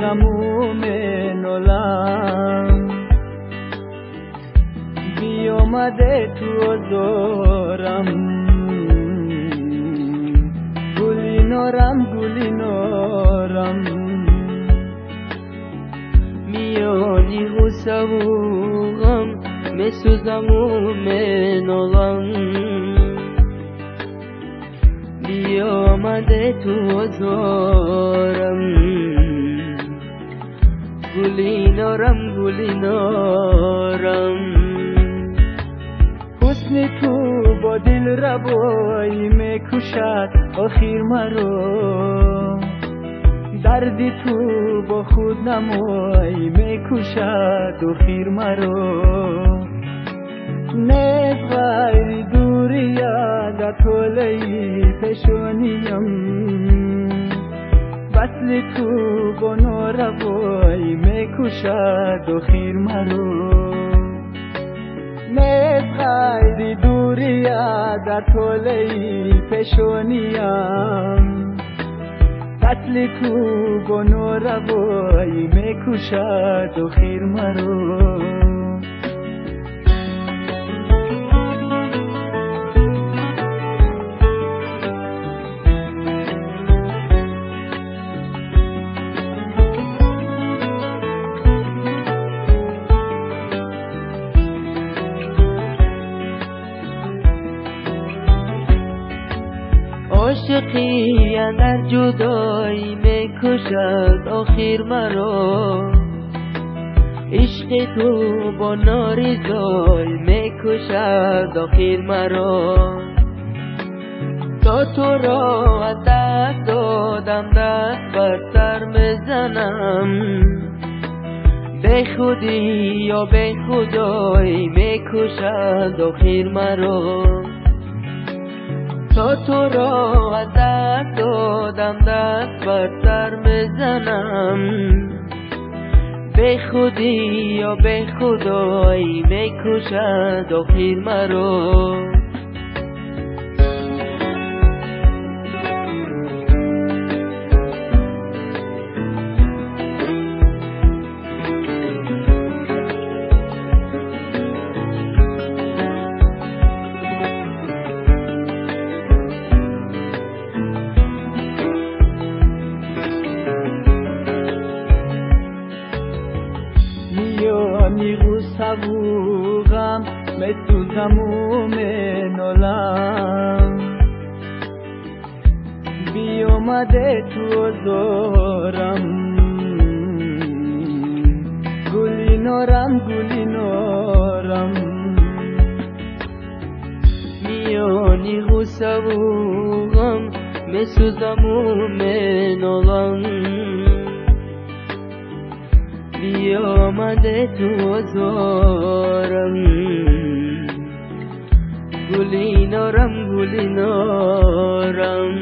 بسوزم مومن عالم بیامده تو آزارم گلی نارم میانی غصه و غم میسوزم مومن عالم بیامده تو آزارم گلی نارم حسن تو با دل ربایی میکشد آخر مرا دردی تو با خود نمایی میکشد آخر مرا نیست غیر دوری در طولی پیشانیم وصل تو با ناروایی میکشد آخر مرا نیست غیر دوری در طولی پیشانیم وصل تو با ناروایی میکشد آخر مرا عاشقی اندر جدایی میکشد آخر مرا عشق تو با نارضایی میکشد آخر مرا تا تو را از دست دادم دست بر سر میزنم به خودی یا به خدایی میکشد آخر مرا تا تو را از دست دادم دست بر سر میزنم به خودی یا به خدایی میکشد آخر مرا میانی غصه و غم میسوزم مومن عالم بیامده تو آزارم گلی نارم میانی غصه و غم میسوزم مومن عالم بیامده تو آزارم گلی نارم گلی نارم